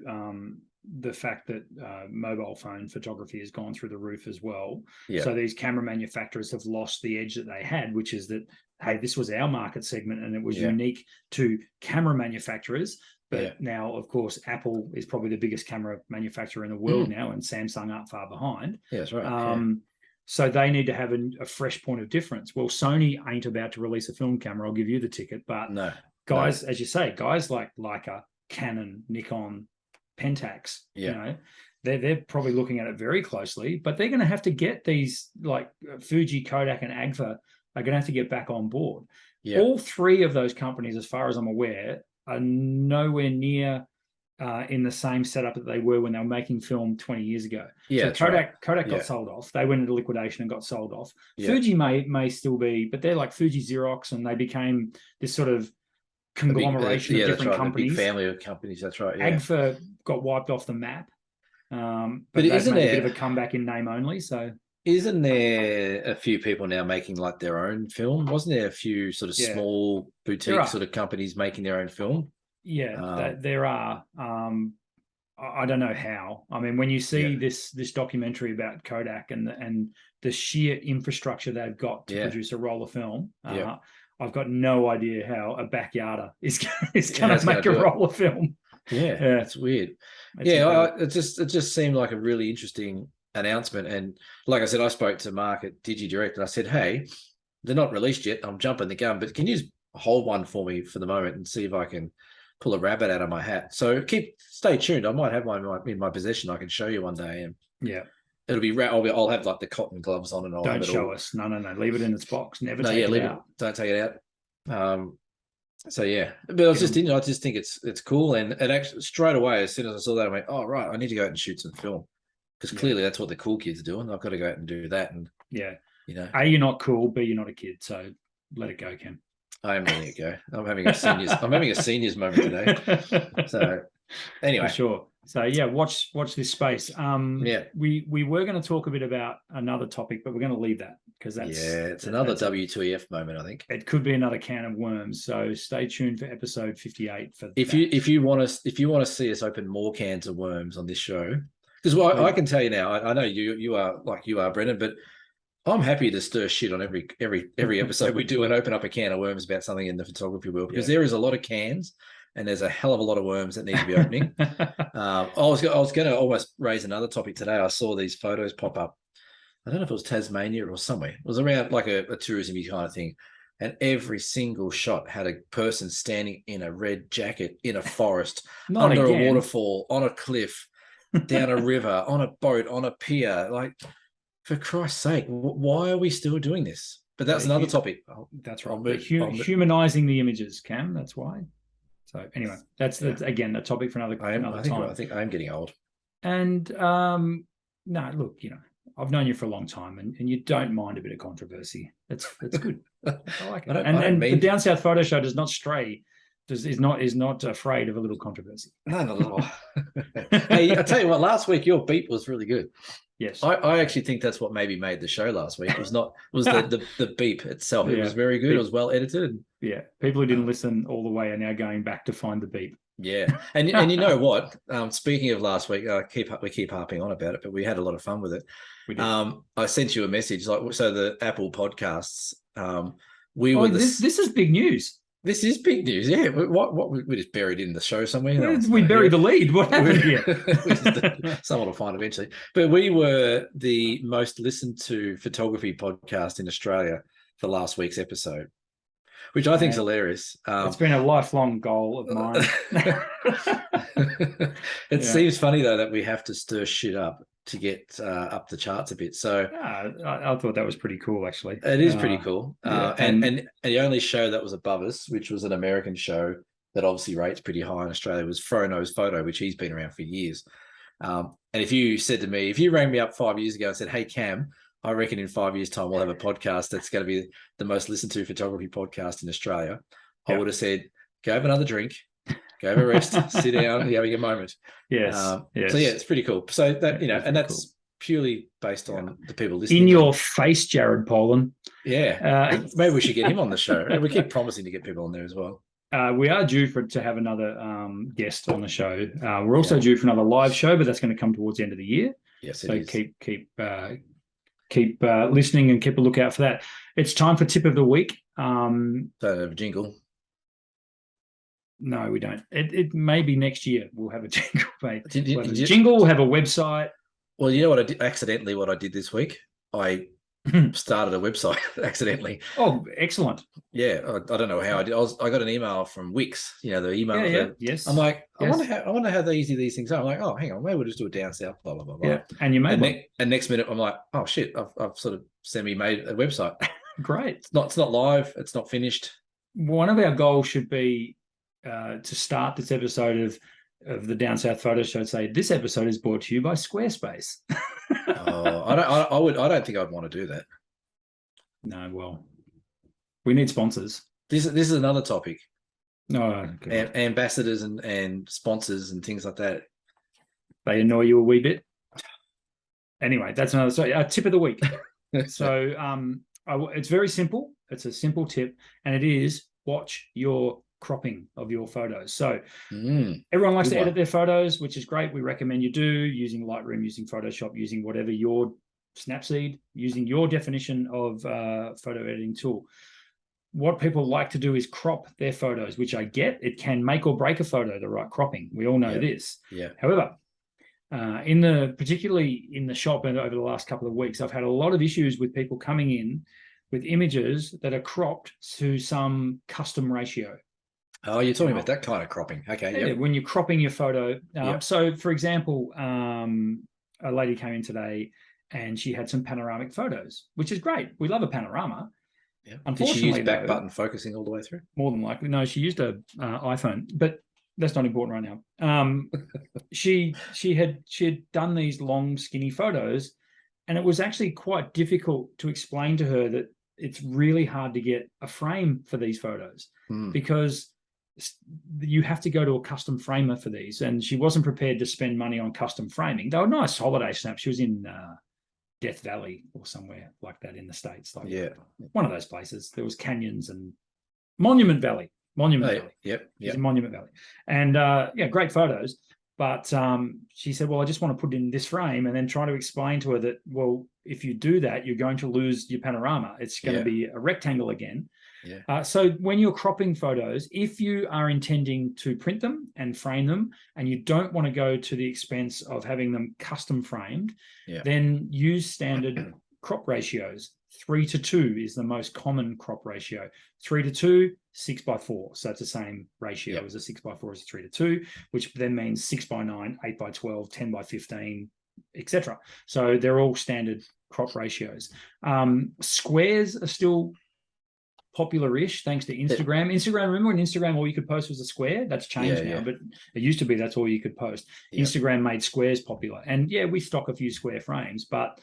the fact that mobile phone photography has gone through the roof as well. So these camera manufacturers have lost the edge that they had, which is that, hey, this was our market segment and it was unique to camera manufacturers. But now, of course, Apple is probably the biggest camera manufacturer in the world now, and Samsung aren't far behind. Yeah, that's right. So they need to have a fresh point of difference. Well, Sony ain't about to release a film camera. I'll give you the ticket. But guys, as you say, guys like Leica, Canon, Nikon, Pentax, they're probably looking at it very closely. But they're going to have to get these, like Fuji, Kodak, and Agfa are going to have to get back on board. All 3 of those companies, as far as I'm aware, are nowhere near in the same setup that they were when they were making film 20 years ago. So Kodak got sold off. They went into liquidation and got sold off. Fuji may still be, but they're like Fuji Xerox, and they became this sort of conglomeration of different companies. A big family of companies. That's right. Agfa got wiped off the map. But isn't there a bit of a comeback in name only? So isn't there a few people now making like their own film? Wasn't there a few sort of small boutique sort of companies making their own film? Yeah, there are. I don't know how. I mean, when you see this documentary about Kodak and the sheer infrastructure they've got to produce a roll of film, I've got no idea how a backyarder is going to make a roll of film. It's weird. It just seemed like a really interesting announcement. And like I said, I spoke to Mark at DigiDirect and I said, hey, they're not released yet. I'm jumping the gun, but can you just hold one for me for the moment and see if I can pull a rabbit out of my hat? So stay tuned. I might have one in my possession. I can show you one day. And it'll be I'll have like the cotton gloves on, and I'll don't show us. No. Leave it in its box. Never take it out. Don't take it out. So but I was just I just think it's cool. And it actually straight away, as soon as I saw that, I went, oh right, I need to go out and shoot some film, because clearly that's what the cool kids are doing. I've got to go out and do that. And A, you're not cool. B, you're not a kid. So let it go, Ken. I am letting it go. I'm having a seniors moment today. So anyway, for sure. So watch this space. We were going to talk a bit about another topic, but we're going to leave that. because that's it's another W2EF moment, I think. It could be another can of worms. So stay tuned for episode 58 for if you want to see us open more cans of worms on this show, because I can tell you now, I know you are like you are, Brendan, but I'm happy to stir shit on every episode we do and open up a can of worms about something in the photography world, because there is a lot of cans and there's a hell of a lot of worms that need to be opening. I was going to almost raise another topic today. I saw these photos pop up. I don't know if it was Tasmania or somewhere. It was around like a tourism-y kind of thing. And every single shot had a person standing in a red jacket in a forest, under a waterfall, on a cliff, down a river, on a boat, on a pier. Like, for Christ's sake, why are we still doing this? But that's another topic. That's right. Humanizing the images, Cam. That's why. So anyway, that's again a topic for another time. I think I'm getting old. And no, look, I've known you for a long time, and you don't mind a bit of controversy. That's good. I like it. And the Down South Photo Show does not stray. Is not afraid of a little controversy. No, not at all. Hey, I tell you what, last week your beep was really good. Yes, I actually think that's what maybe made the show last week. It was the beep itself. It was very good. It was well edited. Yeah, people who didn't listen all the way are now going back to find the beep. Yeah, and you know what? Speaking of last week, we keep harping on about it, but we had a lot of fun with it. We did. I sent you a message, so the Apple Podcasts. This is big news. This is big news. Yeah, what we just buried in the show somewhere. We buried the lead. What happened here? Someone will find eventually. But we were the most listened to photography podcast in Australia for last week's episode, which I think is hilarious. It's been a lifelong goal of mine. It seems funny though that we have to stir shit up to get up the charts a bit. So I thought that was pretty cool, actually. It is pretty cool. And the only show that was above us, which was an American show that obviously rates pretty high in Australia, was Frono's Photo, which he's been around for years. And if you rang me up 5 years ago and said, "Hey Cam, I reckon in 5 years' time we'll have a podcast that's going to be the most listened to photography podcast in Australia," I would have said, "Go have another drink, go have a rest, sit down, you're having a moment." Yes. So yeah, it's pretty cool. So that and that's cool. Purely based on the people listening. In your face, Jared Poland. Yeah. Maybe we should get him on the show. And we keep promising to get people on there as well. We are due to have another guest on the show. We're also due for another live show, but that's going to come towards the end of the year. Yes, so keep listening and keep a lookout for that. It's time for tip of the week. So jingle. No, we don't. It may be next year. We'll have a jingle. Jingle. We'll have a website. Well, you know what I did accidentally? What I did this week, I started a website accidentally. Oh, excellent! Yeah, I don't know how I did. I got an email from Wix. The email. Yeah. Yes. I'm like, I wonder how easy these things are. I'm like, oh, hang on, maybe we'll just do it down south. Blah blah blah. Yeah, and you made and next minute, I'm like, oh shit, I've sort of semi-made a website. Great. It's not live. It's not finished. One of our goals should be to start this episode of the Down South Photo Show. Say this episode is brought to you by Squarespace. I don't think I'd want to do that. No, well, we need sponsors. This is another topic. No, ambassadors and sponsors and things like that. They annoy you a wee bit. Anyway, that's another story. Tip of the week. So it's very simple. It's a simple tip, and it is watch your cropping of your photos. So everyone likes to edit their photos, which is great. We recommend you do, using Lightroom, using Photoshop, using whatever your Snapseed, using your definition of photo editing tool. What people like to do is crop their photos, which I get. It can make or break a photo, the right cropping. We all know this. Yeah. However, particularly in the shop and over the last couple of weeks, I've had a lot of issues with people coming in with images that are cropped to some custom ratio. Oh, you're talking about that kind of cropping. Okay. Yeah, when you're cropping your photo. So, for example, a lady came in today and she had some panoramic photos, which is great. We love a panorama. Yeah. Unfortunately, did she use back button focusing all the way through? More than likely. No, she used a iPhone, but that's not important right now. She had done these long, skinny photos, and it was actually quite difficult to explain to her that it's really hard to get a frame for these photos because you have to go to a custom framer for these, and she wasn't prepared to spend money on custom framing. They were nice holiday snaps. She was in Death Valley or somewhere like that in the States. Like one of those places. There was canyons and Monument Valley. Valley. Yep. It's in Monument Valley. And great photos. But she said, well, I just want to put it in this frame, and then try to explain to her that, well, if you do that, you're going to lose your panorama. It's going to be a rectangle again. So when you're cropping photos, if you are intending to print them and frame them, and you don't want to go to the expense of having them custom framed, then use standard crop ratios. 3:2 is the most common crop ratio. 3:2, 6:4. So it's the same ratio as a 6:4 as a 3:2, which then means 6:9, 8:12, 10:15, etc. So they're all standard crop ratios. Squares are still popular-ish thanks to Instagram. Remember when Instagram all you could post was a square? That's changed now, but it used to be that's all you could post. Instagram made squares popular, and we stock a few square frames, but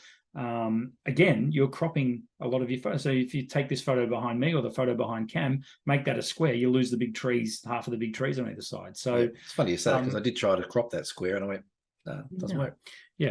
again, you're cropping a lot of your photos. So if you take this photo behind me or the photo behind Cam, make that a square, you lose the big trees, half of the big trees on either side. So it's funny you say that, because I did try to crop that square and I went, no, it doesn't work.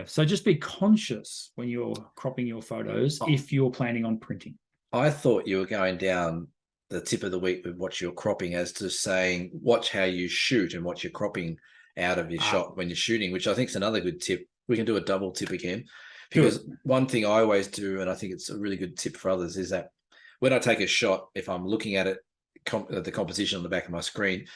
So just be conscious when you're cropping your photos if you're planning on printing. I thought you were going down the tip of the week with what you're cropping as to saying, watch how you shoot and what you're cropping out of your shot when you're shooting, which I think is another good tip. We can do a double tip again. Because one thing I always do, and I think it's a really good tip for others, is that when I take a shot, if I'm looking at it, the composition on the back of my screen,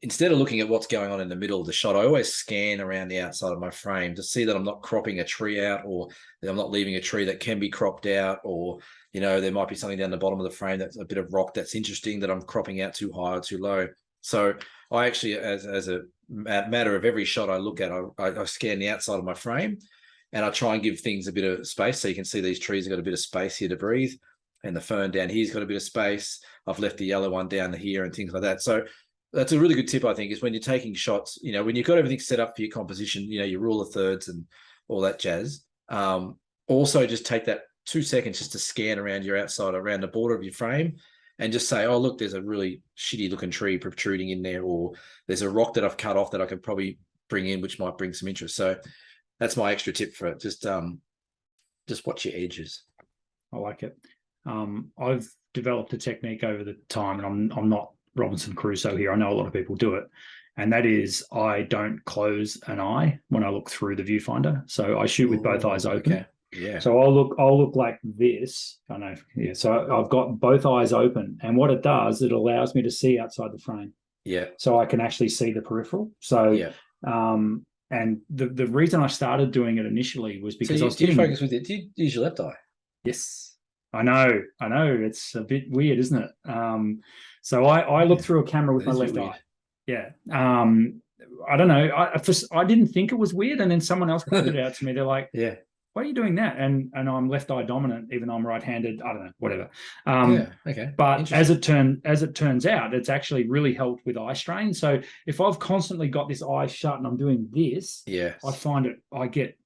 instead of looking at what's going on in the middle of the shot, I always scan around the outside of my frame to see that I'm not cropping a tree out, or that I'm not leaving a tree that can be cropped out, or, there might be something down the bottom of the frame that's a bit of rock that's interesting that I'm cropping out too high or too low. So I actually, as a matter of every shot I look at, I scan the outside of my frame, and I try and give things a bit of space. So you can see these trees have got a bit of space here to breathe, and the fern down here's got a bit of space. I've left the yellow one down here and things like that. So that's a really good tip, I think, is when you're taking shots, when you've got everything set up for your composition, your rule of thirds and all that jazz. Also just take that 2 seconds just to scan around your outside, around the border of your frame, and just say, oh, look, there's a really shitty looking tree protruding in there, or there's a rock that I've cut off that I could probably bring in, which might bring some interest. So that's my extra tip for it. Just watch your edges. I like it. I've developed a technique over the time, and I'm not Robinson Crusoe here. I know a lot of people do it, and that is I don't close an eye when I look through the viewfinder. So I shoot with both eyes open. Okay. Yeah. So I'll look like this. I know. Yeah. So I've got both eyes open, and what it does, it allows me to see outside the frame. Yeah. So I can actually see the peripheral. So and the reason I started doing it initially was because I was getting focus with it. Do you use your left eye? Yes, I know. It's a bit weird, isn't it? So I look through a camera with my left eye. Yeah. I don't know. I didn't think it was weird, and then someone else pointed it out to me. They're like, "Yeah, why are you doing that?" And I'm left eye dominant, even though I'm right-handed. I don't know, whatever. Okay. But as it turns out, it's actually really helped with eye strain. So if I've constantly got this eye shut and I'm doing this, I find I get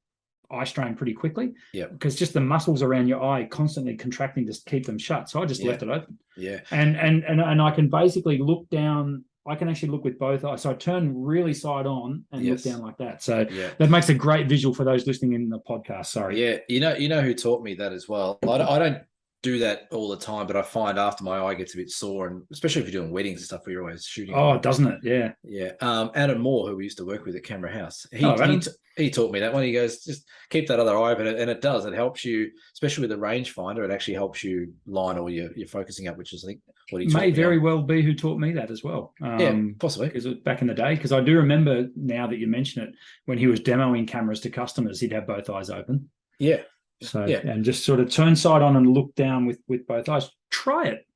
eye strain pretty quickly. Yeah. Because just the muscles around your eye constantly contracting to keep them shut. So I just left it open. Yeah. And I can basically look down. I can actually look with both eyes. So I turn really side on and look down like that. So that makes a great visual for those listening in the podcast. Sorry. Yeah. You know who taught me that as well. I don't do that all the time, but I find after my eye gets a bit sore, and especially if you're doing weddings and stuff where you're always shooting. Oh, doesn't it? Yeah. Yeah. Adam Moore, who we used to work with at Camera House, he taught me that one. He goes, just keep that other eye open, and it does. It helps you, especially with the rangefinder. It actually helps you line all your focusing up, which is, I think, what he may very well be who taught me that as well. Possibly. Because back in the day, because I do remember now that you mention it, when he was demoing cameras to customers, he'd have both eyes open. Yeah. So and just sort of turn side on and look down with both eyes. Try it.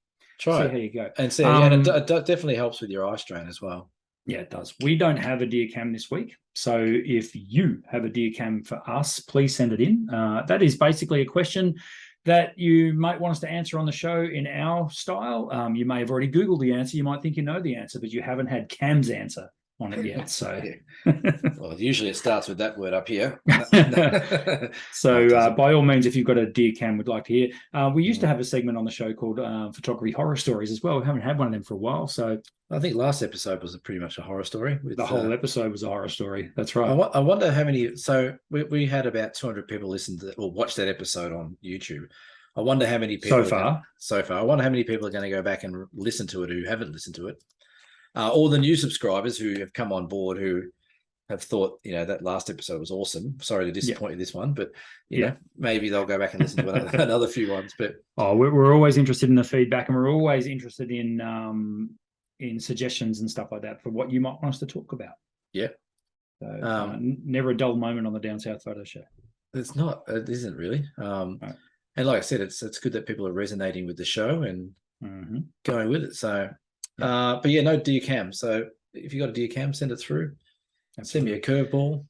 See how you go. And see, and it definitely helps with your eye strain as well. Yeah, it does. We don't have a deer cam this week. So if you have a deer cam for us, please send it in. That is basically a question that you might want us to answer on the show in our style. You may have already Googled the answer. You might think you know the answer, but you haven't had Cam's answer on it yet. So well, usually it starts with that word up here. So by all means, if you've got a deer cam we'd like to hear. We used to have a segment on the show called Photography Horror Stories as well. We haven't had one of them for a while. So I think last episode was pretty much a horror story. The whole episode was a horror story. That's right. I wonder how many. So we had about 200 people listen to or watch that episode on YouTube. I wonder how many people so far. I wonder how many people are going to go back and listen to it who haven't listened to it, or the new subscribers who have come on board who have thought, that last episode was awesome. Sorry to disappoint you this one, but you know, maybe they'll go back and listen to another few ones. But we're always interested in the feedback, and we're always interested in suggestions and stuff like that for what you might want us to talk about. Yeah. So, never a dull moment on the Down South Photo Show. It's not. It isn't really. Right. And like I said, it's good that people are resonating with the show and going with it. So, but yeah, no deer cam. So if you got a deer cam, send it through. Send me a curveball.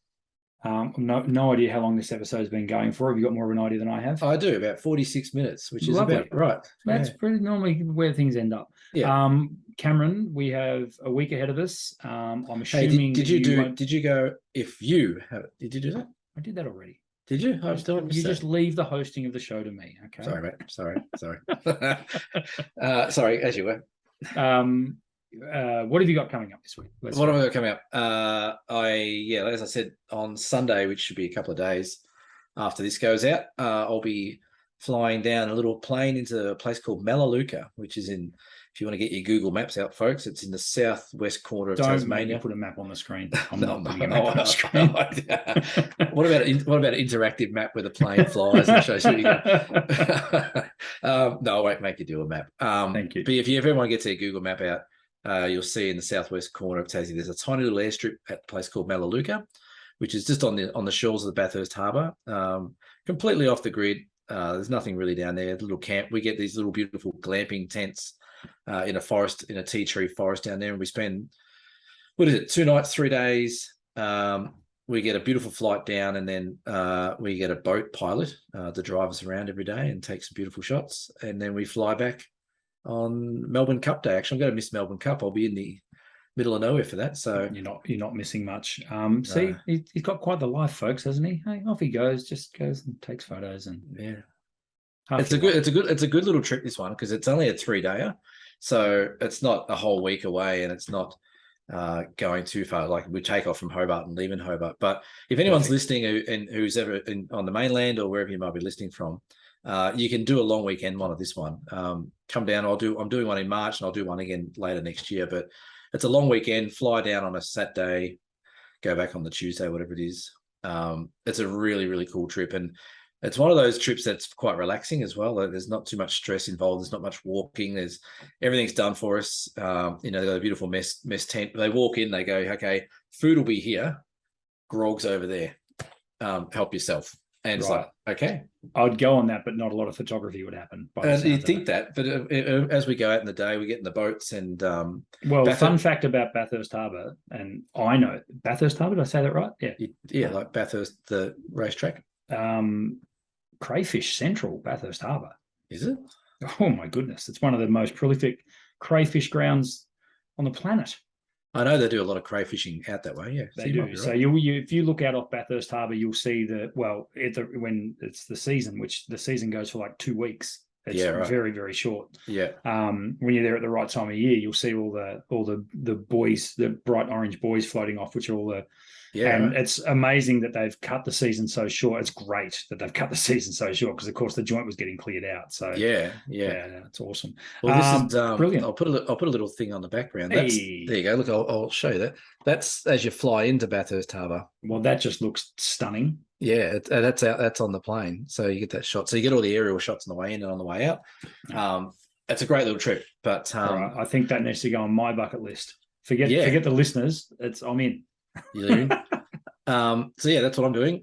No idea how long this episode's been going for. Have you got more of an idea than I have? I do, about 46 minutes, which is about right. That's pretty normally where things end up. Yeah. Cameron, we have a week ahead of us. I'm assuming. Did you go? If you have, did you do that? I did that already. Did you? You just leave the hosting of the show to me. Okay. Sorry, mate. Sorry. Sorry, as you were. What have you got coming up this week? What have I got coming up? As I said, on Sunday, which should be a couple of days after this goes out, I'll be flying down a little plane into a place called Melaleuca, which is in, if you want to get your Google Maps out, folks, it's in the southwest corner of Tasmania. Don't put a map on the screen. I'm not putting a map on the screen. What about an interactive map where the plane flies and shows you where you go? No, I won't make you do a map. Thank you. But if you ever want to get to a Google Map out, you'll see in the southwest corner of Tassie, there's a tiny little airstrip at a place called Melaleuca, which is just on the shores of the Bathurst Harbour, completely off the grid. There's nothing really down there. A little camp. We get these little beautiful glamping tents in a forest, in a tea tree forest down there, and we spend 2 nights, 3 days. We get a beautiful flight down, and then we get a boat pilot to drive us around every day and take some beautiful shots, and then we fly back on Melbourne Cup Day. Actually, I'm going to miss Melbourne Cup. I'll be in the middle of nowhere for that. So you're not missing much. See, he's got quite the life, folks, hasn't he? Hey, off he goes, just goes and takes photos, and it's a good little trip, this one, because it's only a 3-dayer, so it's not a whole week away, and it's not going too far. Like, we take off from Hobart and leave in Hobart. But if anyone's listening and who's ever on the mainland or wherever you might be listening from, you can do a long weekend one of this one. Come down. I'm doing one in March, and I'll do one again later next year. But it's a long weekend. Fly down on a Saturday, go back on the Tuesday, whatever it is. It's a really, really cool trip, and it's one of those trips that's quite relaxing as well. There's not too much stress involved. There's not much walking. Everything's done for us. They've got a beautiful mess tent. They walk in, they go, okay, food will be here, grog's over there. Help yourself. And it's like, okay. I'd go on that, but not a lot of photography would happen. You think that, but as we go out in the day, we get in the boats and... fun fact about Bathurst Harbour, and I know Bathurst Harbour, did I say that right? Yeah, like Bathurst, the racetrack. Crayfish Central, Bathurst Harbour. Is it? Oh my goodness. It's one of the most prolific crayfish grounds on the planet. I know they do a lot of crayfishing out that way. Yeah, they do. So you if you look out off Bathurst Harbour, you'll see when it's the season, which the season goes for like 2 weeks. It's very, very short. Yeah. When you're there at the right time of year, you'll see all the buoys, the bright orange buoys floating off, which are all the it's amazing that they've cut the season so short. It's great that they've cut the season so short, because of course the joint was getting cleared out. So yeah, it's awesome. Well, this is brilliant. I'll put a little thing on the background. There you go. Look, I'll show you that. That's as you fly into Bathurst Harbour. Well, that just looks stunning. Yeah, that's on the plane, so you get that shot. So you get all the aerial shots on the way in and on the way out. It's a great little trip, but I think that needs to go on my bucket list. Forget the listeners. I'm in. You're in. So yeah, that's what I'm doing.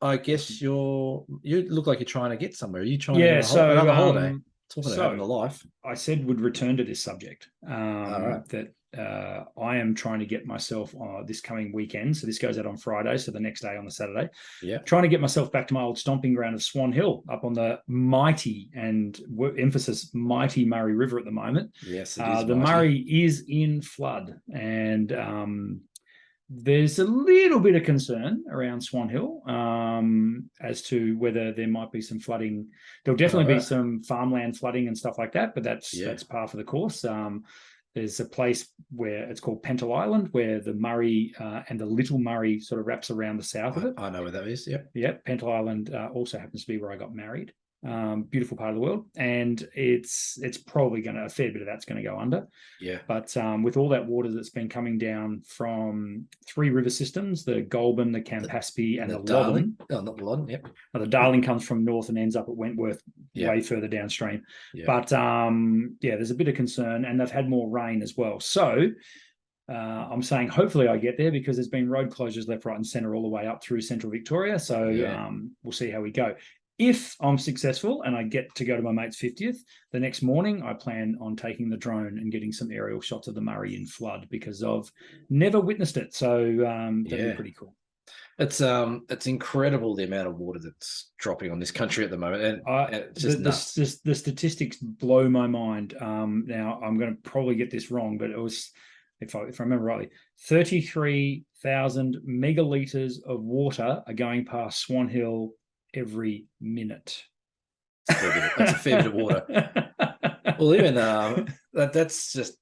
I guess you look like you're trying to get somewhere. Are you trying to another holiday? Talking about having a life. I said would return to this subject. That I am trying to get myself this coming weekend. So this goes out on Friday, so the next day on the Saturday. Yeah. Trying to get myself back to my old stomping ground of Swan Hill, up on the mighty, and emphasis mighty, Murray River at the moment. Yes, it is. The Murray is in flood, and there's a little bit of concern around Swan Hill as to whether there might be some flooding. There'll definitely be some farmland flooding and stuff like that, but that's par for the course. There's a place where it's called Pental Island, where the Murray and the Little Murray sort of wraps around the south of it. I know where that is. Yep. Yep. Pental Island also happens to be where I got married. Beautiful part of the world, and it's probably a fair bit of that's going to go under. Yeah. But with all that water that's been coming down from 3 river systems, the Goulburn, the Campaspe, and the Darling. Loddon. Oh, not the Loddon. Yep. The Darling comes from north and ends up at Wentworth, way further downstream. Yeah. But there's a bit of concern, and they've had more rain as well. So I'm saying hopefully I get there, because there's been road closures left, right, and centre all the way up through central Victoria. So we'll see how we go. If I'm successful and I get to go to my mate's 50th, the next morning I plan on taking the drone and getting some aerial shots of the Murray in flood, because I've never witnessed it. So that'd be pretty cool. It's incredible the amount of water that's dropping on this country at the moment, and it's just nuts. The statistics blow my mind. Now I'm going to probably get this wrong, but it was, if I remember rightly, 33,000 megalitres of water are going past Swan Hill every minute. That's a fair bit of water. Well, even that's just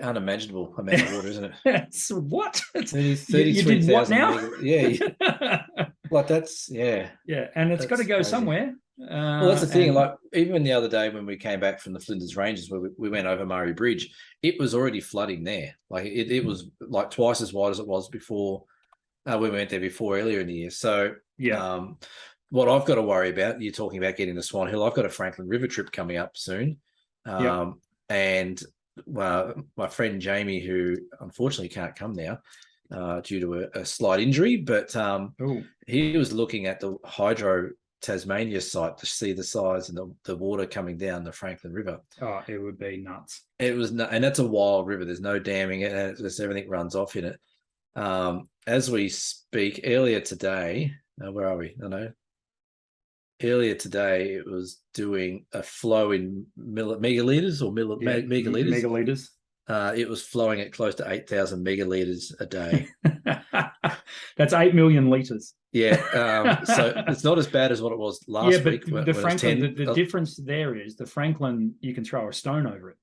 unimaginable amount of water, isn't it? It's what? 33,000 what now? Like that's and it's got to go crazy. somewhere. Well, that's the thing. Like even the other day when we came back from the Flinders Ranges, where we went over Murray Bridge, it was already flooding there. Like it was like twice as wide as it was before. We went there before earlier in the year. So what I've got to worry about, you're talking about getting to Swan Hill. I've got a Franklin River trip coming up soon. And my friend Jamie, who unfortunately can't come now due to a slight injury, but he was looking at the Hydro Tasmania site to see the size and the water coming down the Franklin River. Oh, it would be nuts. It was, and that's a wild river. There's no damming it, and just everything runs off in it. As we speak, earlier today, where are we? Earlier today, it was doing a flow in megalitres or megalitres. It was flowing at close to 8,000 megalitres a day. That's 8 million litres. So it's not as bad as what it was last week. But the Franklin, the difference there is the Franklin, you can throw a stone over it.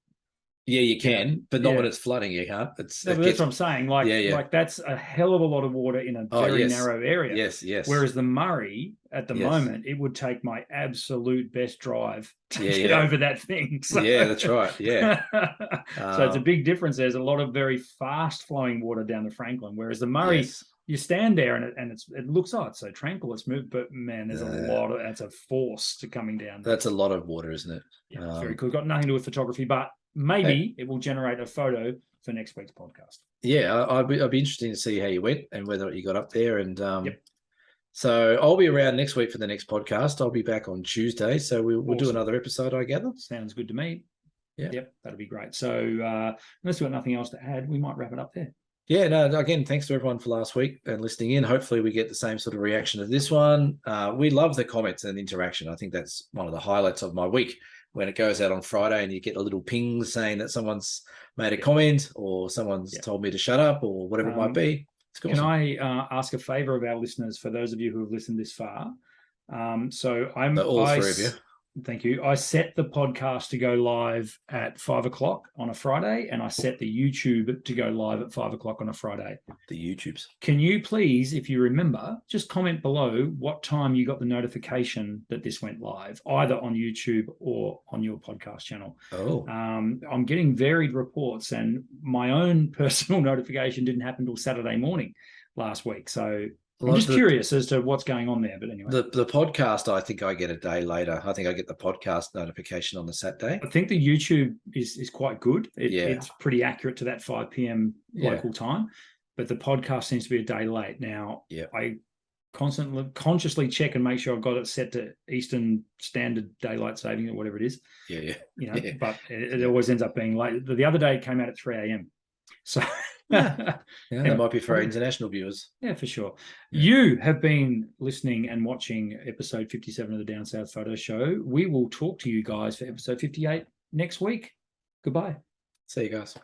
Yeah, you can, but not when it's flooding. You can't. That's what I'm saying. Like that's a hell of a lot of water in a very narrow area. Yes. Whereas the Murray, at the moment, it would take my absolute best drive to get over that thing. So, that's right. Yeah. So it's a big difference. There's a lot of very fast flowing water down the Franklin, whereas the Murray, you stand there and it looks it's so tranquil, it's moved, but man, there's a lot of that's a force to coming down. That's a lot of water, isn't it? Yeah, it's very cool. Got nothing to do with photography, but maybe it will generate a photo for next week's podcast. Yeah, I'd be interested to see how you went and whether you got up there. And so I'll be around next week for the next podcast. I'll be back on Tuesday, so we'll do another episode, I gather. Sounds good to me. Yeah. Yep, that'll be great. So unless we've got nothing else to add, we might wrap it up there. Yeah, no, again, thanks to everyone for last week and listening in. Hopefully we get the same sort of reaction to this one. We love the comments and interaction. I think that's one of the highlights of my week, when it goes out on Friday and you get a little ping saying that someone's made a comment or someone's told me to shut up or whatever it might be. It's awesome. Can I ask a favor of our listeners, for those of you who have listened this far? So all 3 of you. Thank you. I set the podcast to go live at 5 o'clock on a Friday, and I set the YouTube to go live at 5 o'clock on a Friday. The YouTubes. Can you please, if you remember, just comment below what time you got the notification that this went live, either on YouTube or on your podcast channel? I'm getting varied reports, and my own personal notification didn't happen till Saturday morning last week. So I'm just curious as to what's going on there. But anyway, the podcast, I think I get a day later. I think I get the podcast notification on the Saturday. I think the YouTube is quite good. It's pretty accurate to that 5 p.m. local time, but the podcast seems to be a day late. Now, I consciously check and make sure I've got it set to Eastern Standard Daylight Saving or whatever it is. But it always ends up being late. The other day it came out at 3 a.m. So that might be for our international viewers. Yeah, for sure. You have been listening and watching episode 57 of the Down South Photo Show. We will talk to you guys for episode 58 next week. Goodbye. See you guys.